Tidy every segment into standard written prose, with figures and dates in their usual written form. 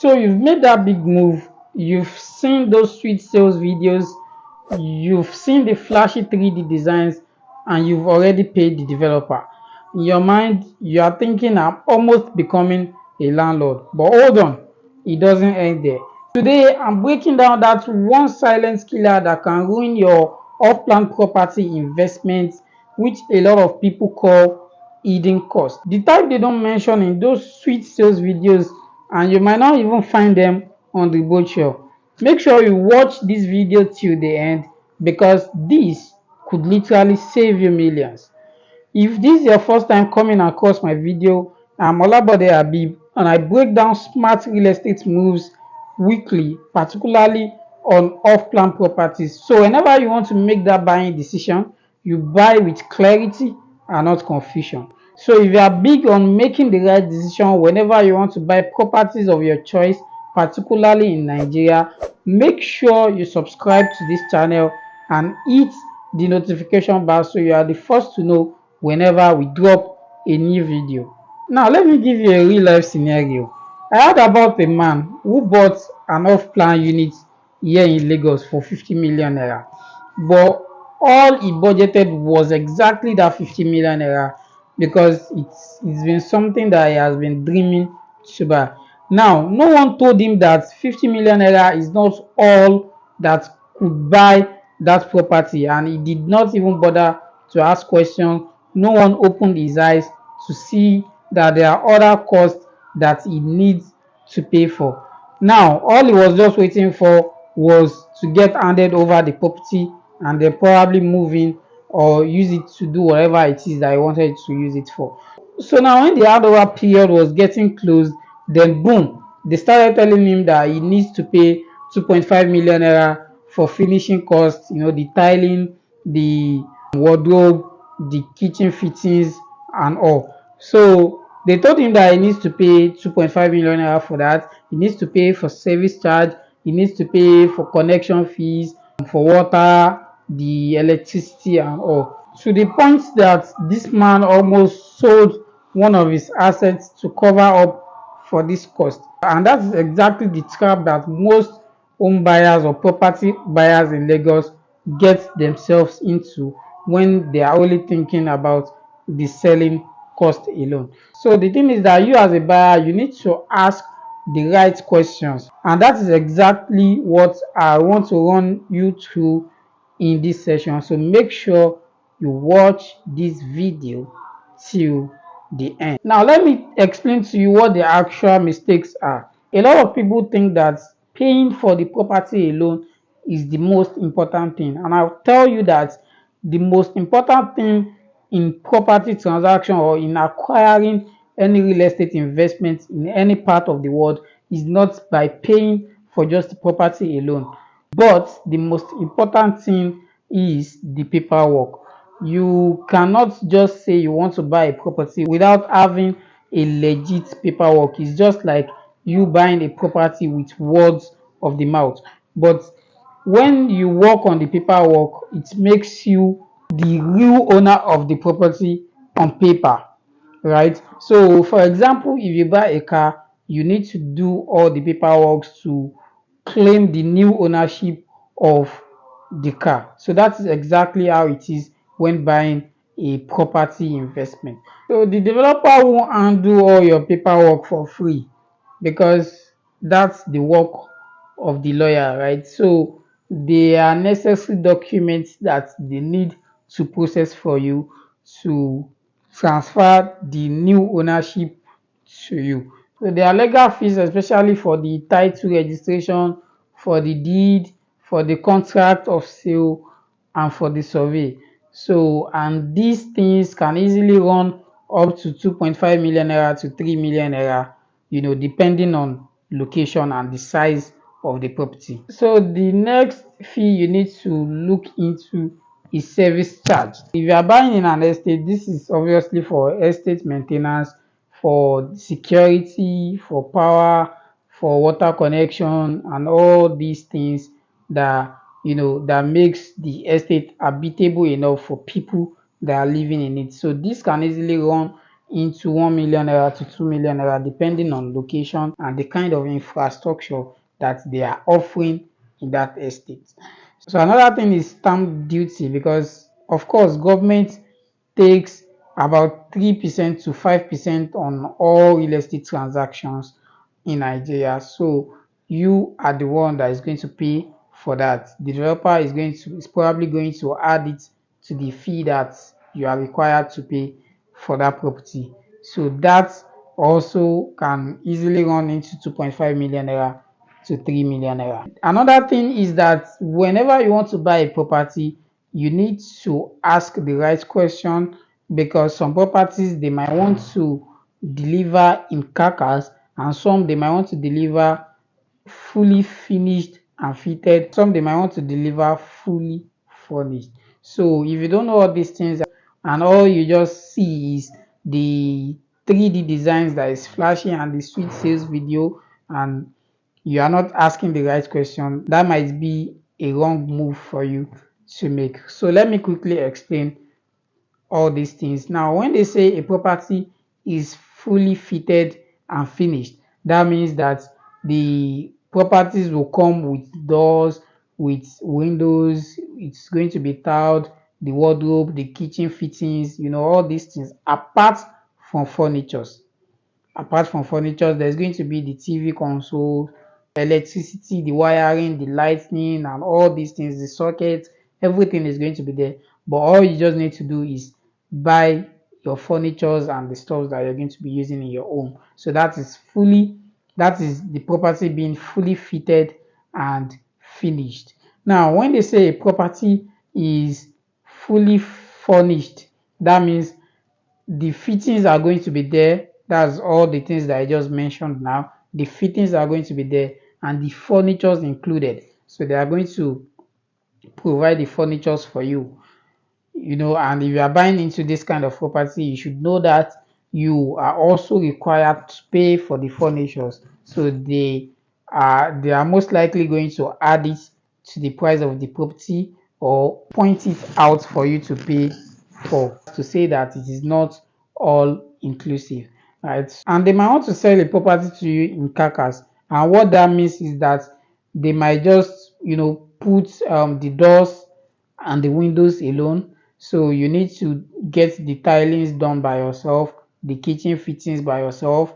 So you've made that big move, you've seen those sweet sales videos, you've seen the flashy 3D designs, and you've already paid the developer. In your mind, you are thinking, I'm almost becoming a landlord. But hold on, it doesn't end there. Today, I'm breaking down that one silent killer that can ruin your off-plan property investment, which a lot of people call hidden cost. The type they don't mention in those sweet sales videos, and you might not even find them on the brochure. Make sure you watch this video till the end, because this could literally save you millions. If this is your first time coming across my video, I'm Olabode HABEEB, and I break down smart real estate moves weekly, particularly on off-plan properties. So whenever you want to make that buying decision, you buy with clarity and not confusion. So if you are big on making the right decision whenever you want to buy properties of your choice, particularly in Nigeria, make sure you subscribe to this channel and hit the notification bell so you are the first to know whenever we drop a new video. Now let me give you a real life scenario. I heard about a man who bought an off-plan unit here in Lagos for 50 million naira, but all he budgeted was exactly that 50 million naira, because it's been something that he has been dreaming to buy. Now, no one told him that 50 million naira is not all that could buy that property, and he did not even bother to ask questions. No one opened his eyes to see that there are other costs that he needs to pay for. Now, all he was just waiting for was to get handed over the property and then probably move in or use it to do whatever it is that he wanted to use it for. So now when the handover period was getting close, then boom, they started telling him that he needs to pay 2.5 million naira for finishing costs, the tiling, the wardrobe, the kitchen fittings, and all. So they told him that he needs to pay 2.5 million naira for that. He needs to pay for service charge, he needs to pay for connection fees, for water, the electricity, and all. To the point that this man almost sold one of his assets to cover up for this cost. And that's exactly the trap that most home buyers or property buyers in Lagos get themselves into when they are only thinking about the selling cost alone. So the thing is that you as a buyer, you need to ask the right questions, and that is exactly what I want to run you through in this session. So make sure you watch this video till the end. Now let me explain to you what the actual mistakes are. A lot of people think that paying for the property alone is the most important thing, and I'll tell you that the most important thing in property transaction or in acquiring any real estate investment in any part of the world is not by paying for just the property alone, but the most important thing is the paperwork. You cannot just say you want to buy a property without having a legit paperwork. It's just like you buying a property with words of the mouth. But when you work on the paperwork, it makes you the real owner of the property on paper, right? So, for example, if you buy a car, you need to do all the paperwork to claim the new ownership of the car. So that is exactly how it is when buying a property investment. So the developer won't undo all your paperwork for free, because that's the work of the lawyer, right? So there are necessary documents that they need to process for you to transfer the new ownership to you. So there are legal fees, especially for the title registration, for the deed, for the contract of sale, and for the survey. So, and these things can easily run up to 2.5 million naira to 3 million naira, depending on location and the size of the property. So the next fee you need to look into is service charge. If you are buying in an estate, this is obviously for estate maintenance, for security, for power, for water connection, and all these things that that makes the estate habitable enough for people that are living in it. So this can easily run into 1 million naira to 2 million naira, depending on location and the kind of infrastructure that they are offering in that estate. So another thing is stamp duty, because of course government takes about 3% to 5% on all real estate transactions in Nigeria. So you are the one that is going to pay for that. The developer is probably going to add it to the fee that you are required to pay for that property. So that also can easily run into 2.5 million naira to 3 million naira. Another thing is that whenever you want to buy a property, you need to ask the right question, because some properties they might want to deliver in carcass, and some they might want to deliver fully finished and fitted. Some they might want to deliver fully furnished. So if you don't know all these things and all you just see is the 3D designs that is flashing and the sweet sales video, and you are not asking the right question, that might be a wrong move for you to make. So let me quickly explain all these things. Now, when they say a property is fully fitted and finished, that means that the properties will come with doors, with windows, it's going to be tiled, the wardrobe, the kitchen fittings, all these things, from furnitures. Apart from furniture, there's going to be the TV console, electricity, the wiring, the lighting, and all these things, the sockets, everything is going to be there. But all you just need to do is buy your furnitures and the stuff that you're going to be using in your home. So that is the property being fully fitted and finished. Now, when they say a property is fully furnished, that means the fittings are going to be there. That's all the things that I just mentioned now. The fittings are going to be there and the furnitures included. So they are going to provide the furnitures for you. And if you are buying into this kind of property, you should know that you are also required to pay for the furnitures. So they are most likely going to add it to the price of the property or point it out for you to pay for, to say that it is not all inclusive, right? And they might want to sell a property to you in carcass, and what that means is that they might just put the doors and the windows alone. So you need to get the tilings done by yourself, the kitchen fittings by yourself,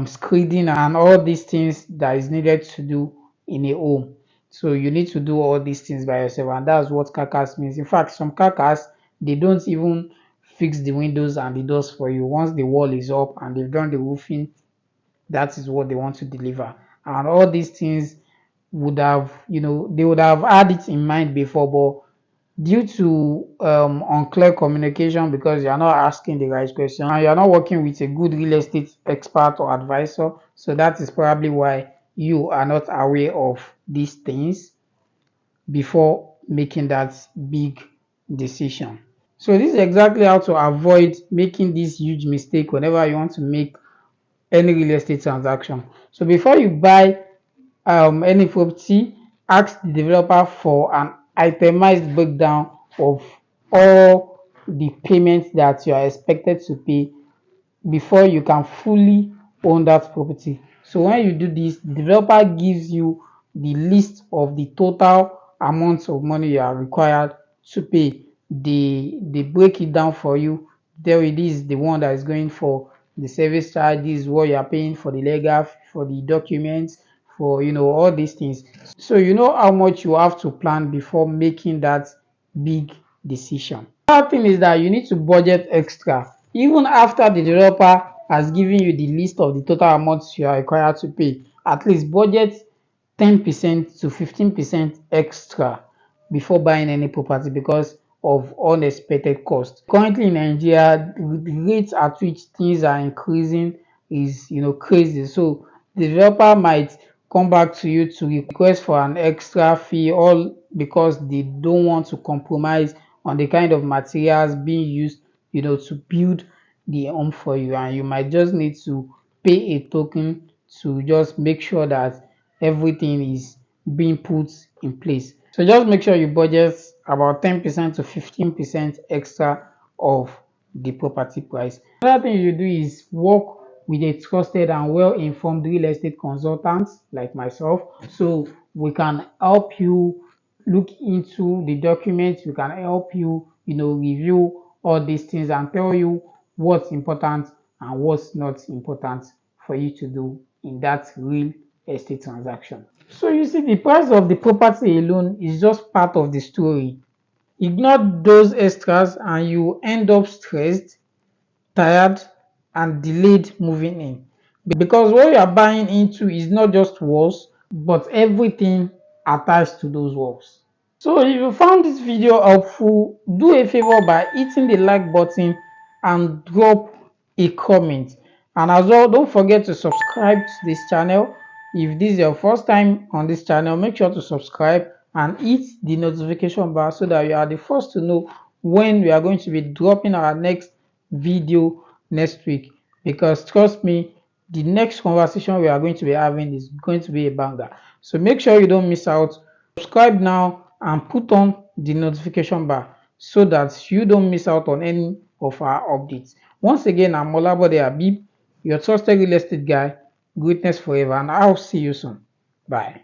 screening and all these things that is needed to do in a home. So you need to do all these things by yourself, and that's what carcass means. In fact, some carcass they don't even fix the windows and the doors for you. Once the wall is up and they've done the roofing, that is what they want to deliver. And all these things they would have had it in mind before, but due to unclear communication, because you're not asking the right question and you're not working with a good real estate expert or advisor, so that is probably why you are not aware of these things before making that big decision. So this is exactly how to avoid making this huge mistake whenever you want to make any real estate transaction. So before you buy any property, ask the developer for an itemized breakdown of all the payments that you are expected to pay before you can fully own that property. So when you do this, the developer gives you the list of the total amounts of money you are required to pay. They break it down for you. There it is, the one that is going for the service charge, this is what you are paying for the legal, for the documents, for all these things. So you know how much you have to plan before making that big decision. Another thing is that you need to budget extra. Even after the developer has given you the list of the total amounts you are required to pay, at least budget 10% to 15% extra before buying any property, because of unexpected costs. Currently in Nigeria, the rates at which things are increasing is crazy. So the developer might come back to you to request for an extra fee, all because they don't want to compromise on the kind of materials being used to build the home for you, and you might just need to pay a token to just make sure that everything is being put in place. So just make sure you budget about 10% to 15% extra of the property price. Another thing you do is work with a trusted and well-informed real estate consultant like myself, so we can help you look into the documents. We can help you, review all these things and tell you what's important and what's not important for you to do in that real estate transaction. So you see, the price of the property alone is just part of the story. Ignore those extras and you end up stressed, tired, and delayed moving in. Because what you are buying into is not just walls, but everything attached to those walls. So if you found this video helpful, do a favor by hitting the like button and drop a comment. And as well, don't forget to subscribe to this channel. If this is your first time on this channel, make sure to subscribe and hit the notification bar so that you are the first to know when we are going to be dropping our next video next week. Because trust me, the next conversation we are going to be having is going to be a banger. So make sure you don't miss out. Subscribe now and put on the notification bar so that you don't miss out on any of our updates. Once again, I'm Olabode HABEEB, your trusted real estate guy. Greatness forever, and I'll see you soon. Bye.